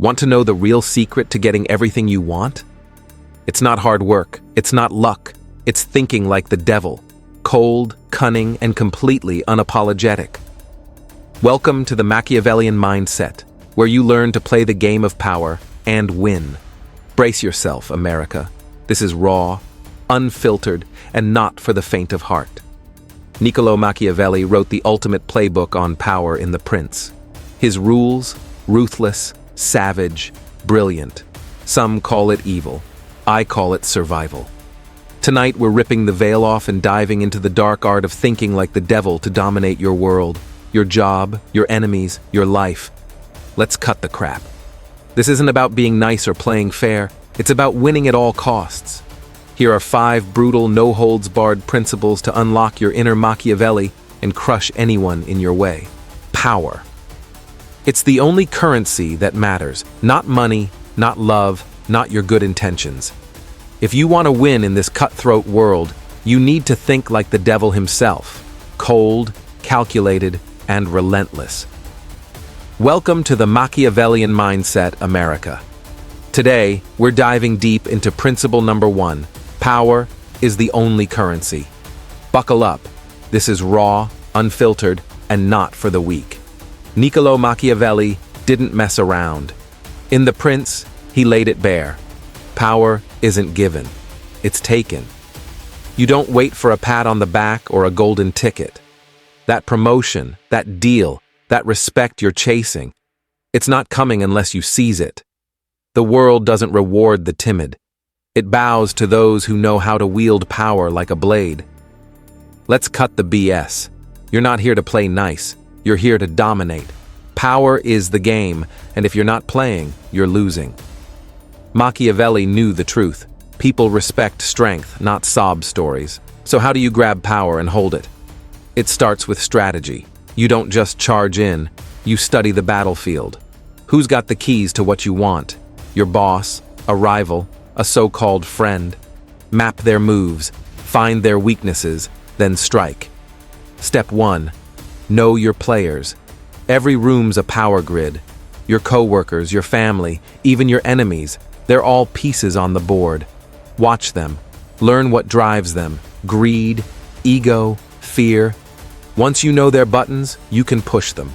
Want to know the real secret to getting everything you want? It's not hard work, it's not luck, it's thinking like the devil, cold, cunning, and completely unapologetic. Welcome to the Machiavellian mindset, where you learn to play the game of power and win. Brace yourself, America. This is raw, unfiltered, and not for the faint of heart. Niccolo Machiavelli wrote the ultimate playbook on power in The Prince. His rules, ruthless, savage, brilliant. Some call it evil. I call it survival. Tonight we're ripping the veil off and diving into the dark art of thinking like the devil to dominate your world, your job, your enemies, your life. Let's cut the crap. This isn't about being nice or playing fair. It's about winning at all costs. Here are 5 brutal, no-holds-barred principles to unlock your inner Machiavelli and crush anyone in your way. Power. It's the only currency that matters. Not money, not love, not your good intentions. If you want to win in this cutthroat world, you need to think like the devil himself. Cold, calculated, and relentless. Welcome to the Machiavellian mindset, America. Today, we're diving deep into principle number 1. Power is the only currency. Buckle up. This is raw, unfiltered, and not for the weak. Niccolo Machiavelli didn't mess around. In The Prince, he laid it bare. Power isn't given. It's taken. You don't wait for a pat on the back or a golden ticket. That promotion, that deal, that respect you're chasing, it's not coming unless you seize it. The world doesn't reward the timid. It bows to those who know how to wield power like a blade. Let's cut the BS. You're not here to play nice. You're here to dominate. Power is the game, and if you're not playing, you're losing. Machiavelli knew the truth. People respect strength, not sob stories. So how do you grab power and hold it? It starts with strategy. You don't just charge in, you study the battlefield. Who's got the keys to what you want? Your boss, a rival, a so-called friend. Map their moves, find their weaknesses, then strike. Step 1. Know your players. Every room's a power grid. Your coworkers, your family, even your enemies, they're all pieces on the board. Watch them. Learn what drives them. Greed, ego, fear. Once you know their buttons, you can push them.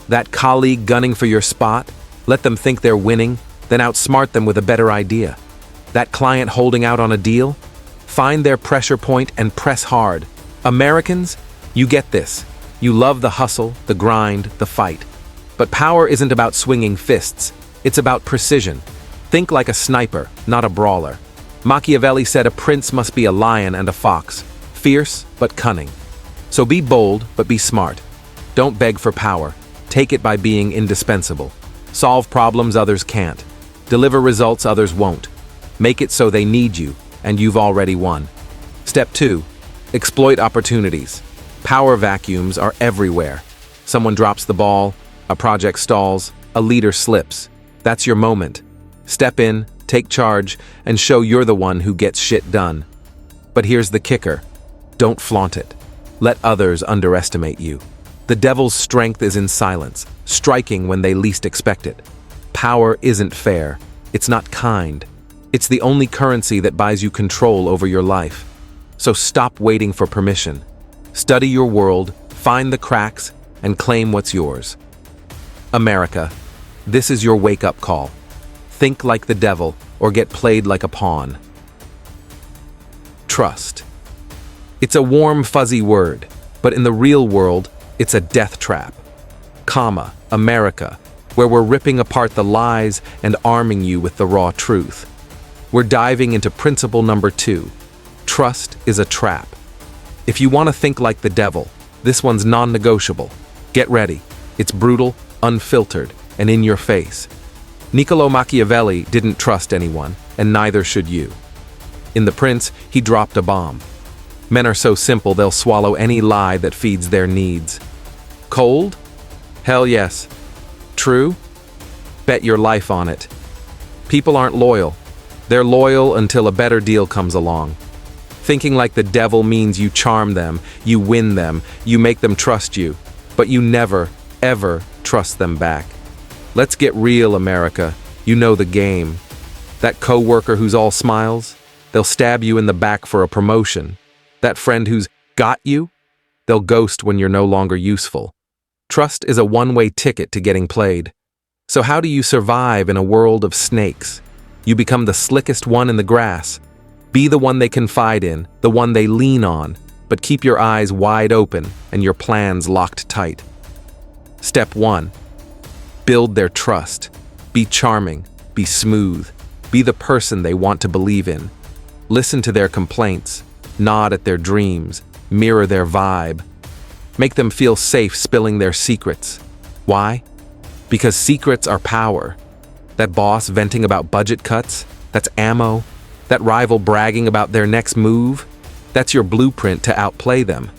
That colleague gunning for your spot, let them think they're winning, then outsmart them with a better idea. That client holding out on a deal, find their pressure point and press hard. Americans, you get this. You love the hustle, the grind, the fight. But power isn't about swinging fists. It's about precision. Think like a sniper, not a brawler. Machiavelli said a prince must be a lion and a fox, fierce but cunning. So be bold, but be smart. Don't beg for power. Take it by being indispensable. Solve problems others can't. Deliver results others won't. Make it so they need you, and you've already won. Step 2. Exploit opportunities. Power vacuums are everywhere. Someone drops the ball, a project stalls, a leader slips. That's your moment. Step in, take charge, and show you're the one who gets shit done. But here's the kicker. Don't flaunt it. Let others underestimate you. The devil's strength is in silence, striking when they least expect it. Power isn't fair. It's not kind. It's the only currency that buys you control over your life. So stop waiting for permission. Study your world, find the cracks, and claim what's yours. America, this is your wake-up call. Think like the devil or get played like a pawn. Trust. It's a warm, fuzzy word, but in the real world, it's a death trap. America, where we're ripping apart the lies and arming you with the raw truth. We're diving into principle number 2. Trust is a trap. If you want to think like the devil, this one's non-negotiable. Get ready. It's brutal, unfiltered, and in your face. Niccolo Machiavelli didn't trust anyone, and neither should you. In The Prince, he dropped a bomb. Men are so simple they'll swallow any lie that feeds their needs. Cold? Hell yes. True? Bet your life on it. People aren't loyal. They're loyal until a better deal comes along. Thinking like the devil means you charm them, you win them, you make them trust you, but you never, ever trust them back. Let's get real, America. You know the game. That coworker who's all smiles, they'll stab you in the back for a promotion. That friend who's got you, they'll ghost when you're no longer useful. Trust is a one-way ticket to getting played. So how do you survive in a world of snakes? You become the slickest one in the grass. Be the one they confide in, the one they lean on, but keep your eyes wide open and your plans locked tight. Step 1. Build their trust. Be charming. Be smooth. Be the person they want to believe in. Listen to their complaints. Nod at their dreams. Mirror their vibe. Make them feel safe spilling their secrets. Why? Because secrets are power. That boss venting about budget cuts, that's ammo. That rival bragging about their next move, that's your blueprint to outplay them.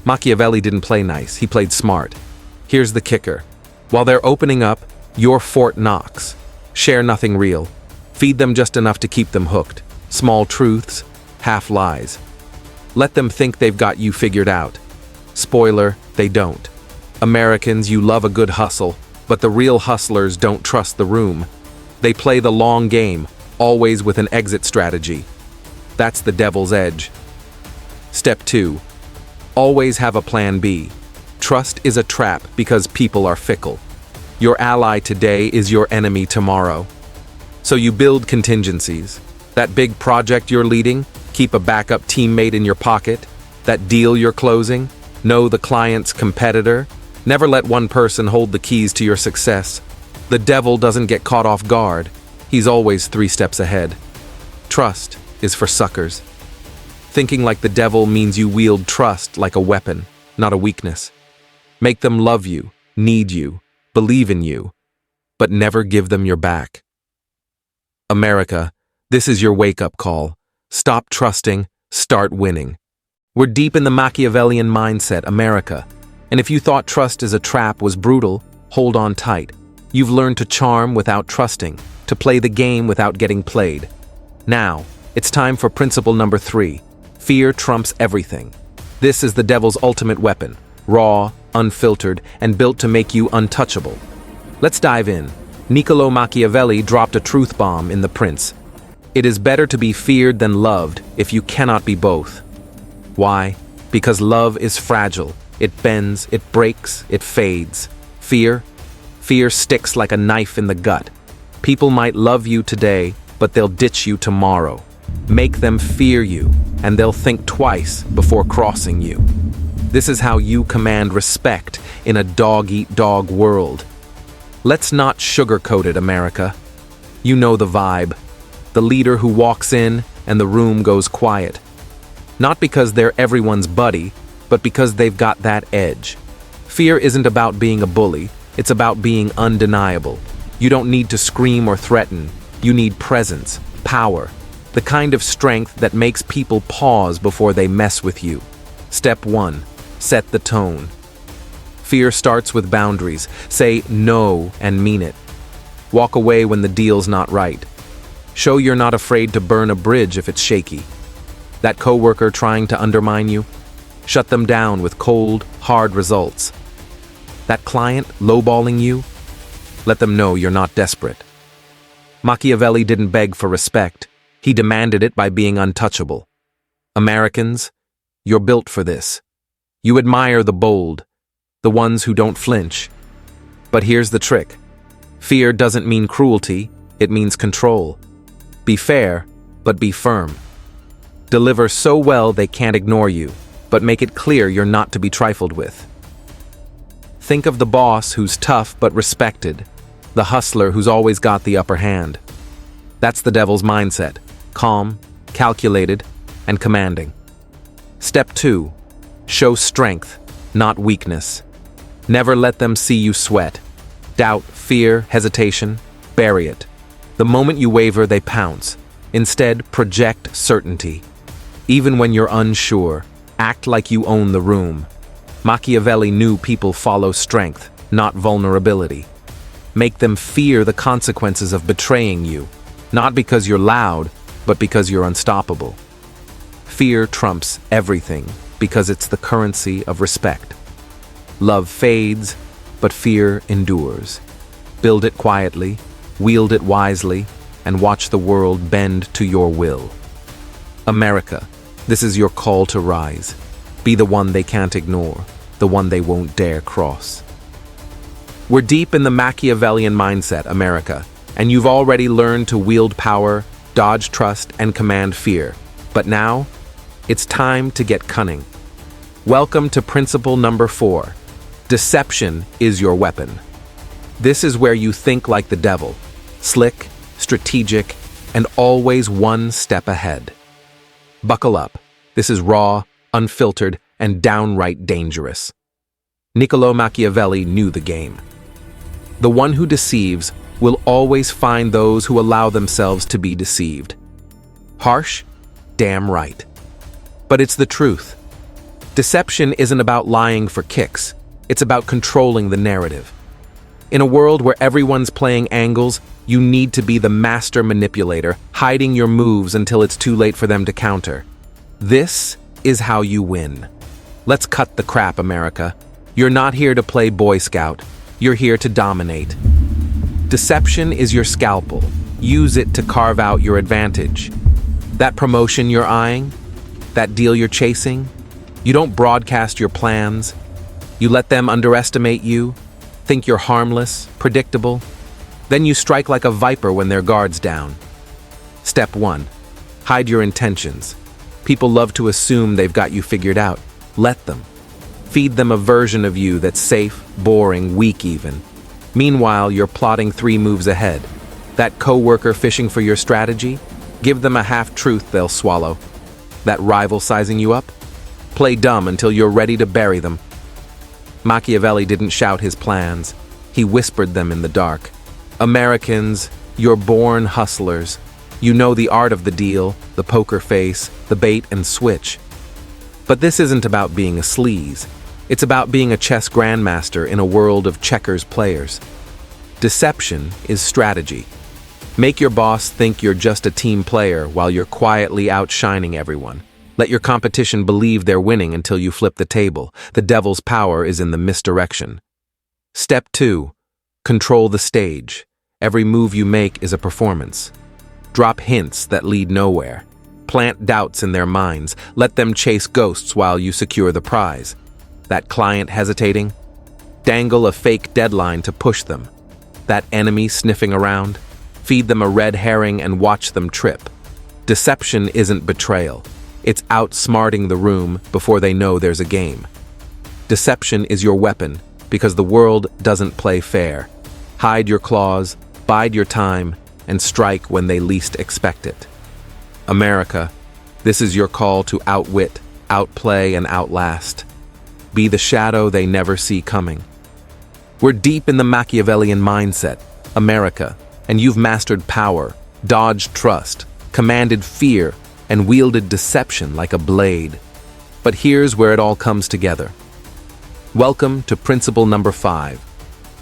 Machiavelli didn't play nice, he played smart. Here's the kicker. While they're opening up, your Fort Knox. Share nothing real. Feed them just enough to keep them hooked. Small truths, half lies. Let them think they've got you figured out. Spoiler, they don't. Americans, you love a good hustle, but the real hustlers don't trust the room. They play the long game, always with an exit strategy. That's the devil's edge. Step 2. Always have a plan B. Trust is a trap because people are fickle. Your ally today is your enemy tomorrow. So you build contingencies. That big project you're leading, keep a backup teammate in your pocket. That deal you're closing, know the client's competitor. Never let one person hold the keys to your success. The devil doesn't get caught off guard. He's always 3 steps ahead. Trust is for suckers. Thinking like the devil means you wield trust like a weapon, not a weakness. Make them love you, need you, believe in you, but never give them your back. America, this is your wake-up call. Stop trusting, start winning. We're deep in the Machiavellian mindset, America. And if you thought trust as a trap was brutal, hold on tight. You've learned to charm without trusting, to play the game without getting played. Now, it's time for principle number 3. Fear trumps everything. This is the devil's ultimate weapon, raw, unfiltered, and built to make you untouchable. Let's dive in. Niccolo Machiavelli dropped a truth bomb in The Prince. It is better to be feared than loved if you cannot be both. Why? Because love is fragile. It bends, it breaks, it fades. Fear sticks like a knife in the gut. People might love you today, but they'll ditch you tomorrow. Make them fear you, and they'll think twice before crossing you. This is how you command respect in a dog-eat-dog world. Let's not sugarcoat it, America. You know the vibe. The leader who walks in and the room goes quiet. Not because they're everyone's buddy, but because they've got that edge. Fear isn't about being a bully, it's about being undeniable. You don't need to scream or threaten, you need presence, power, the kind of strength that makes people pause before they mess with you. Step 1. Set the tone. Fear starts with boundaries. Say no and mean it. Walk away when the deal's not right. Show you're not afraid to burn a bridge if it's shaky. That coworker trying to undermine you? Shut them down with cold, hard results. That client lowballing you? Let them know you're not desperate. Machiavelli didn't beg for respect. He demanded it by being untouchable. Americans, you're built for this. You admire the bold, the ones who don't flinch. But here's the trick. Fear doesn't mean cruelty, it means control. Be fair, but be firm. Deliver so well they can't ignore you, but make it clear you're not to be trifled with. Think of the boss who's tough but respected, the hustler who's always got the upper hand. That's the devil's mindset, calm, calculated, and commanding. Step 2. Show strength, not weakness. Never let them see you sweat. Doubt, fear, hesitation, bury it. The moment you waver, they pounce. Instead, project certainty. Even when you're unsure, act like you own the room. Machiavelli knew people follow strength, not vulnerability. Make them fear the consequences of betraying you, not because you're loud, but because you're unstoppable. Fear trumps everything because it's the currency of respect. Love fades, but fear endures. Build it quietly, wield it wisely, and watch the world bend to your will. America, this is your call to rise. Be the one they can't ignore, the one they won't dare cross. We're deep in the Machiavellian mindset, America, and you've already learned to wield power, dodge trust, and command fear. But now, it's time to get cunning. Welcome to principle number 4. Deception is your weapon. This is where you think like the devil, slick, strategic, and always one step ahead. Buckle up. This is raw, unfiltered, and downright dangerous. Niccolo Machiavelli knew the game. The one who deceives will always find those who allow themselves to be deceived. Harsh? Damn right. But it's the truth. Deception isn't about lying for kicks. It's about controlling the narrative. In a world where everyone's playing angles, you need to be the master manipulator, hiding your moves until it's too late for them to counter. This is how you win. Let's cut the crap, America. You're not here to play Boy Scout. You're here to dominate. Deception is your scalpel. Use it to carve out your advantage. That promotion you're eyeing, that deal you're chasing, you don't broadcast your plans. You let them underestimate you, think you're harmless, predictable. Then you strike like a viper when their guard's down. Step 1. Hide your intentions. People love to assume they've got you figured out. Let them. Feed them a version of you that's safe, boring, weak even. Meanwhile, you're plotting 3 moves ahead. That coworker fishing for your strategy? Give them a half-truth they'll swallow. That rival sizing you up? Play dumb until you're ready to bury them. Machiavelli didn't shout his plans. He whispered them in the dark. Americans, you're born hustlers. You know the art of the deal, the poker face, the bait and switch. But this isn't about being a sleaze. It's about being a chess grandmaster in a world of checkers players. Deception is strategy. Make your boss think you're just a team player while you're quietly outshining everyone. Let your competition believe they're winning until you flip the table. The devil's power is in the misdirection. Step 2. Control the stage. Every move you make is a performance. Drop hints that lead nowhere. Plant doubts in their minds. Let them chase ghosts while you secure the prize. That client hesitating? Dangle a fake deadline to push them. That enemy sniffing around? Feed them a red herring and watch them trip. Deception isn't betrayal. It's outsmarting the room before they know there's a game. Deception is your weapon because the world doesn't play fair. Hide your claws, bide your time, and strike when they least expect it. America, this is your call to outwit, outplay, and outlast. Be the shadow they never see coming. We're deep in the Machiavellian mindset, America, and you've mastered power, dodged trust, commanded fear, and wielded deception like a blade. But here's where it all comes together. Welcome to principle number 5.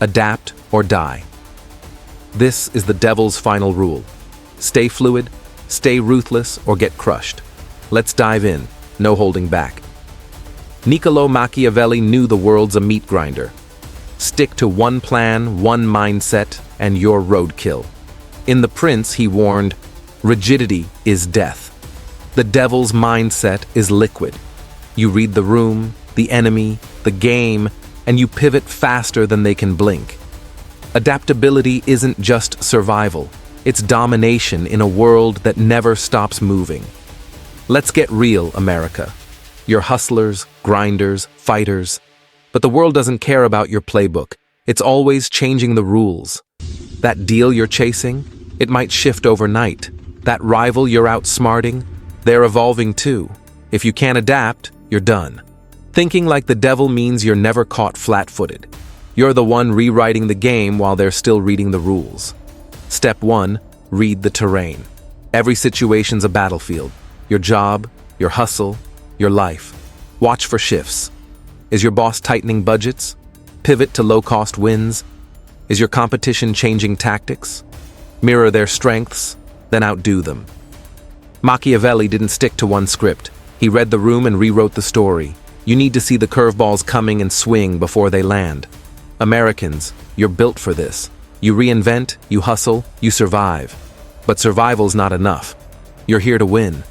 Adapt or die. This is the devil's final rule. Stay fluid, stay ruthless, or get crushed. Let's dive in, no holding back. Niccolo Machiavelli knew the world's a meat grinder. Stick to one plan, one mindset, and you're roadkill. In The Prince, he warned, rigidity is death. The devil's mindset is liquid. You read the room, the enemy, the game, and you pivot faster than they can blink. Adaptability isn't just survival. It's domination in a world that never stops moving. Let's get real, America. You're hustlers, grinders, fighters. But the world doesn't care about your playbook. It's always changing the rules. That deal you're chasing, it might shift overnight. That rival you're outsmarting, they're evolving too. If you can't adapt, you're done. Thinking like the devil means you're never caught flat-footed. You're the one rewriting the game while they're still reading the rules. Step 1, read the terrain. Every situation's a battlefield. Your job, your hustle, your life. Watch for shifts. Is your boss tightening budgets? Pivot to low-cost wins? Is your competition changing tactics? Mirror their strengths, then outdo them. Machiavelli didn't stick to one script. He read the room and rewrote the story. You need to see the curveballs coming and swing before they land. Americans, you're built for this. You reinvent, you hustle, you survive. But survival's not enough. You're here to win.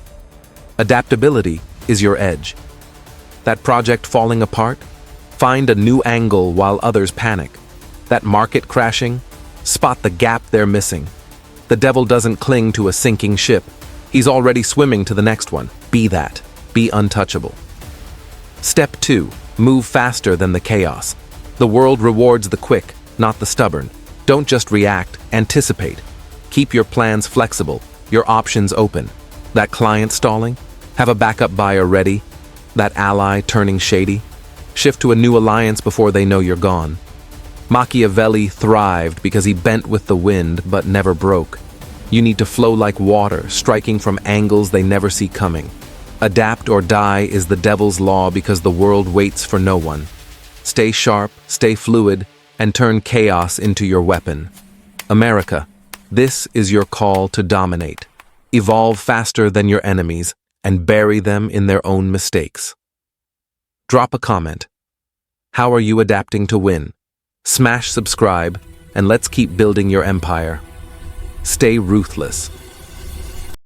Adaptability is your edge. That project falling apart? Find a new angle while others panic. That market crashing? Spot the gap they're missing. The devil doesn't cling to a sinking ship. He's already swimming to the next one. Be that. Be untouchable. Step 2. Move faster than the chaos. The world rewards the quick, not the stubborn. Don't just react, anticipate. Keep your plans flexible, your options open. That client stalling? Have a backup buyer ready. That ally turning shady? Shift to a new alliance before they know you're gone. Machiavelli thrived because he bent with the wind but never broke. You need to flow like water, striking from angles they never see coming. Adapt or die is the devil's law because the world waits for no one. Stay sharp, stay fluid, and turn chaos into your weapon. America, this is your call to dominate. Evolve faster than your enemies and bury them in their own mistakes. Drop a comment. How are you adapting to win? Smash subscribe, and let's keep building your empire. Stay ruthless.